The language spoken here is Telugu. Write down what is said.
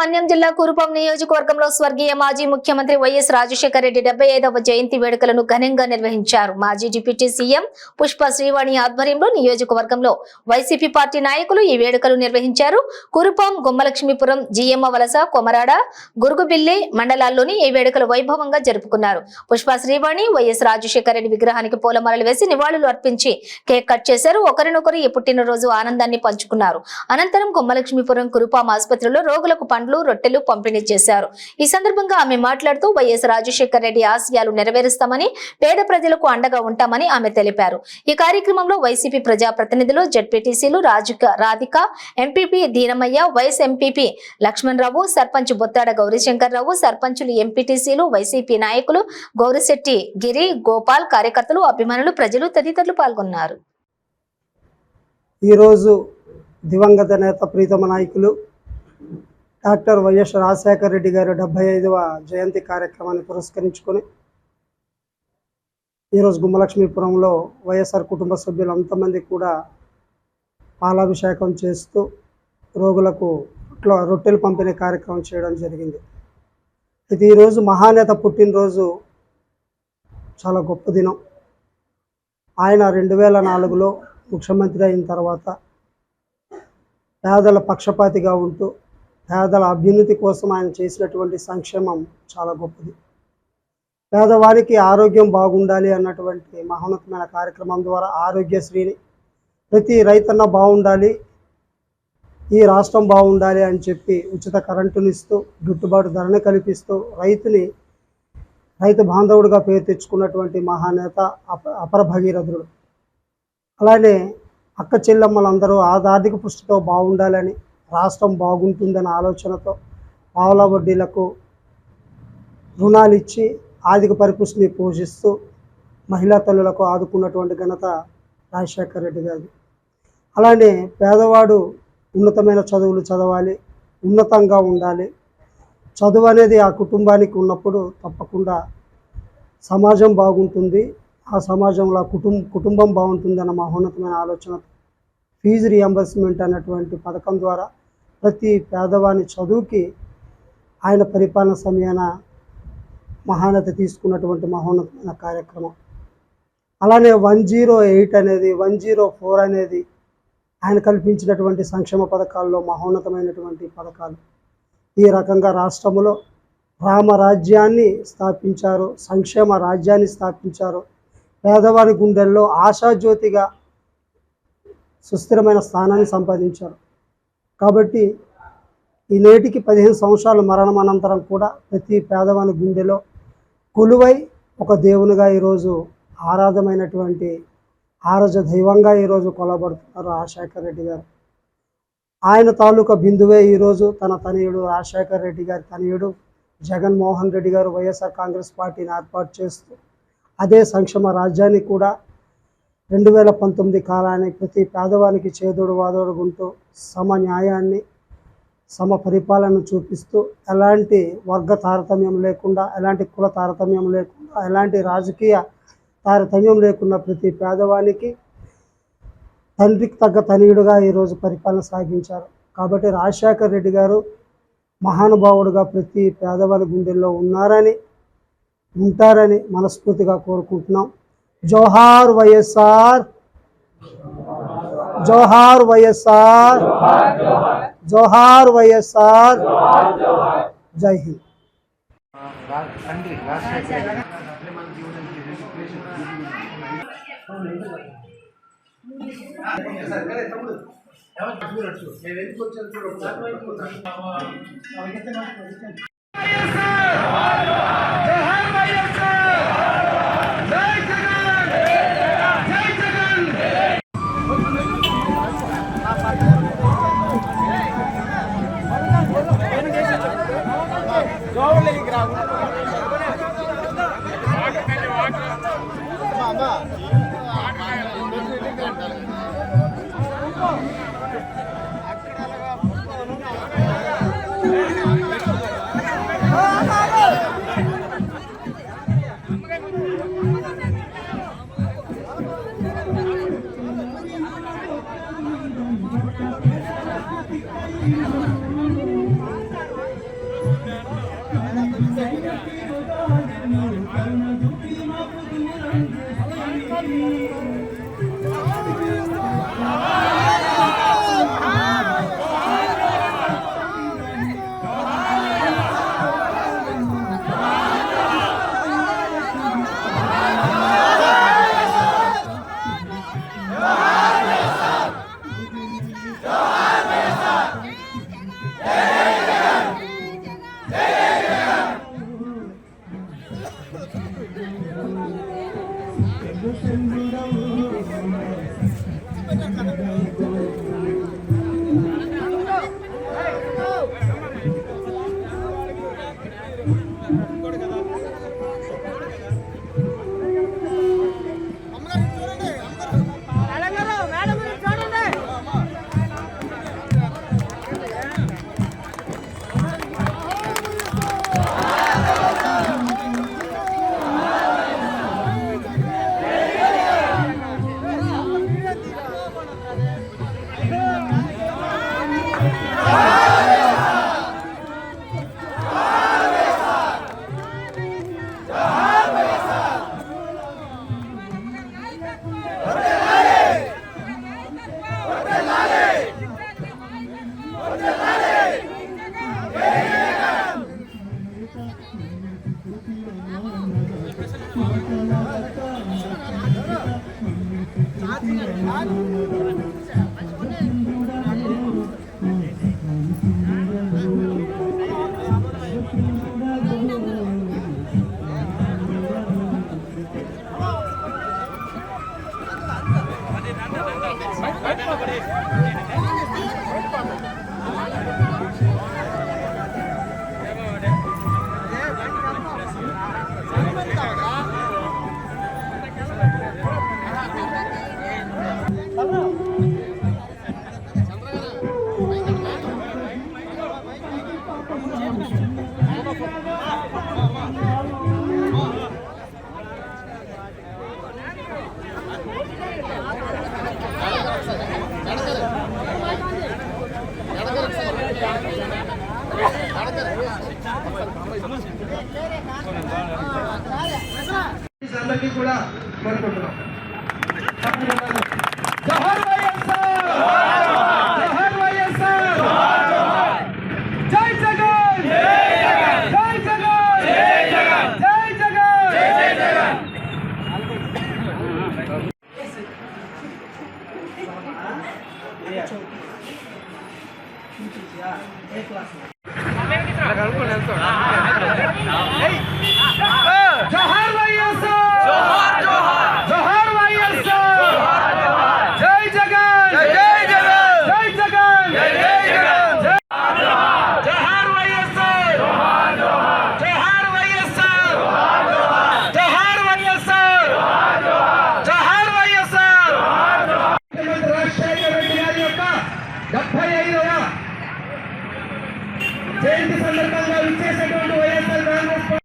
మన్యం జిల్లా కురుపాం నియోజకవర్గంలో స్వర్గీయ మాజీ ముఖ్యమంత్రి వైఎస్ రాజశేఖర రెడ్డి 75వ జయంతి వేడుకలను ఘనంగా నిర్వహించారు. మాజీ డిప్యూటీ సీఎం పుష్ప శ్రీవాణి ఆధ్వర్యంలో నియోజకవర్గంలో వైసీపీ పార్టీ నాయకులు ఈ వేడుకలు నిర్వహించారు. కురుపాం, గుమ్మలక్ష్మీపురం, జిఎమ్మ వలస, కొమరాడ, గురుగుబిల్లి మండలాల్లోని ఈ వేడుకలు వైభవంగా జరుపుకున్నారు. పుష్ప శ్రీవాణి వైఎస్ రాజశేఖర రెడ్డి విగ్రహానికి పూలమాలలు వేసి నివాళులు అర్పించి కేక్ కట్ చేశారు. ఒకరినొకరు ఈ పుట్టినరోజు ఆనందాన్ని పంచుకున్నారు. అనంతరం గుమ్మలక్ష్మీపురం కురుపాం ఆసుపత్రిలో రోగులకు పండ్లు, రొట్టెలు పంపిణీ చేశారు. ఈ సందర్భంగా ఆమె మాట్లాడుతూ వైఎస్ రాజశేఖర రెడ్డి ఆశయాలు నెరవేరుస్తామని, పేద ప్రజలకు అండగా ఉంటామని ఆమె తెలిపారు. ఈ కార్యక్రమంలో వైసీపీ ప్రజా ప్రతినిధులు, జెడ్పీటీసీలు Radhika, MPP Deenamayya, vice MPP Lakshmanarao, sarpanch Bottada Gourishankarrao, సర్పంచులు, ఎంపీటీసీలు, వైసీపీ నాయకులు గౌరిశెట్టి గిరి, గోపాల్, కార్యకర్తలు, అభిమానులు, ప్రజలు తదితరులు పాల్గొన్నారు. ఈరోజు దివంగత నేత ప్రీతమ నాయకులు డాక్టర్ వైఎస్ రాజశేఖర రెడ్డి గారి 75వ జయంతి కార్యక్రమాన్ని పురస్కరించుకొని ఈరోజు గుమ్మలక్ష్మీపురంలో వైఎస్ఆర్ కుటుంబ సభ్యులు అంతమంది కూడా పాలాభిషేకం చేస్తూ రోగులకు రొట్టెలు పంపిణీ కార్యక్రమం చేయడం జరిగింది. అయితే ఈరోజు మహానేత పుట్టినరోజు చాలా గొప్ప దినం. ఆయన 2004లో ముఖ్యమంత్రి అయిన తర్వాత పేదల పక్షపాతిగా ఉంటూ పేదల అభ్యున్నతి కోసం ఆయన చేసినటువంటి సంక్షేమం చాలా గొప్పది. పేదవారికి ఆరోగ్యం బాగుండాలి అన్నటువంటి మహోన్నతమైన కార్యక్రమం ద్వారా ఆరోగ్యశ్రీని, ప్రతి రైతన్న బాగుండాలి, ఈ రాష్ట్రం బాగుండాలి అని చెప్పి ఉచిత కరెంటునిస్తూ, గిట్టుబాటు ధరని కల్పిస్తూ రైతు బాంధవుడిగా పేరు తెచ్చుకున్నటువంటి మహానేత అపర భగీరథుడు. అలానే అక్క చెల్లెమ్మలందరూ ఆర్థిక పుష్టితో బాగుండాలని, రాష్ట్రం బాగుంటుందనే ఆలోచనతో పావుల వడ్డీలకు రుణాలు ఇచ్చి ఆర్థిక పరిపుష్టిని పోషిస్తూ మహిళా తల్లులకు ఆదుకున్నటువంటి ఘనత రాజశేఖర రెడ్డి గారిది. అలానే పేదవాడు ఉన్నతమైన చదువులు చదవాలి, ఉన్నతంగా ఉండాలి. చదువు అనేది ఆ కుటుంబానికి ఉన్నప్పుడు తప్పకుండా సమాజం బాగుంటుంది, ఆ సమాజంలో కుటుంబం బాగుంటుంది అన్న మహోన్నతమైన ఆలోచన ఫీజు రియంబర్స్మెంట్ అన్నటువంటి పథకం ద్వారా ప్రతి పేదవాని చదువుకి ఆయన పరిపాలన సమయాన మహానేత తీసుకున్నటువంటి మహోన్నతమైన కార్యక్రమం. అలానే 108 అనేది, 104 అనేది ఆయన కల్పించినటువంటి సంక్షేమ పథకాల్లో మహోన్నతమైనటువంటి పథకాలు. ఈ రకంగా రాష్ట్రంలో రామరాజ్యాన్ని స్థాపించారు, సంక్షేమ రాజ్యాన్ని స్థాపించారు. పేదవారి గుండెల్లో ఆశాజ్యోతిగా సుస్థిరమైన స్థానాన్ని సంపాదించారు. కాబట్టి ఈ నేటికి 15 సంవత్సరాల మరణం అనంతరం కూడా ప్రతి పేదవాని గుండెలో కొలువై ఒక దేవునిగా ఈరోజు ఆరాధమైనటువంటి ఆరాధ్య దైవంగా ఈరోజు కొలబడుతున్నారు రాజశేఖర రెడ్డి గారు. ఆయన తాలూకా బిందువే ఈరోజు తన తనయుడు రాజశేఖర రెడ్డి గారి తనయుడు జగన్మోహన్ రెడ్డి గారు వైఎస్ఆర్ కాంగ్రెస్ పార్టీని ఏర్పాటు చేస్తూ అదే సంక్షేమ రాజ్యాన్ని కూడా 2019 కాలాన్ని ప్రతి పేదవానికి చేదోడు వాదోడుగుంటూ సమ న్యాయాన్ని, సమ పరిపాలనను చూపిస్తూ ఎలాంటి వర్గ తారతమ్యం లేకుండా, ఎలాంటి కుల తారతమ్యం లేకుండా, ఎలాంటి రాజకీయ తారతమ్యం లేకుండా ప్రతి పేదవానికి తండ్రికి తగ్గ తనయుడుగా ఈరోజు పరిపాలన సాగించారు. కాబట్టి రాజశేఖర రెడ్డి గారు మహానుభావుడుగా ప్రతి పేదవారి గుండెల్లో ఉంటారని మనస్ఫూర్తిగా కోరుకుంటున్నాం. జోహార్ వైఎస్ఆర్, జోహార్ వైఎస్ఆర్, జోహార్ వైఎస్ఆర్. జై హింద్. అందరికీ కూడా కోరుకుంటున్నాం. జోహార్ వైఎస్ఆర్, జోహార్ వైఎస్ఆర్, జై జగన్, జై జగన్, జై జగన్, జై జగన్, జై జగన్. జోహార్ వైఎస్ఆర్, జోహార్ జోహార్, జోహార్ వైఎస్ఆర్, జై జగన్, జై జగన్, జై జగన్, జై జగన్, జోహార్ వైఎస్ఆర్, జోహార్ జోహార్, జోహార్ వైఎస్ఆర్, జోహార్ వైఎస్ఆర్, జోహార్ వైఎస్ఆర్. ముఖ్యమంత్రి రాజశేఖర రెడ్డి గారి యొక్క 75వ జయంతి సందర్భంగా విచ్చేసినటువంటి వైఎస్ఆర్ కాంగ్రెస్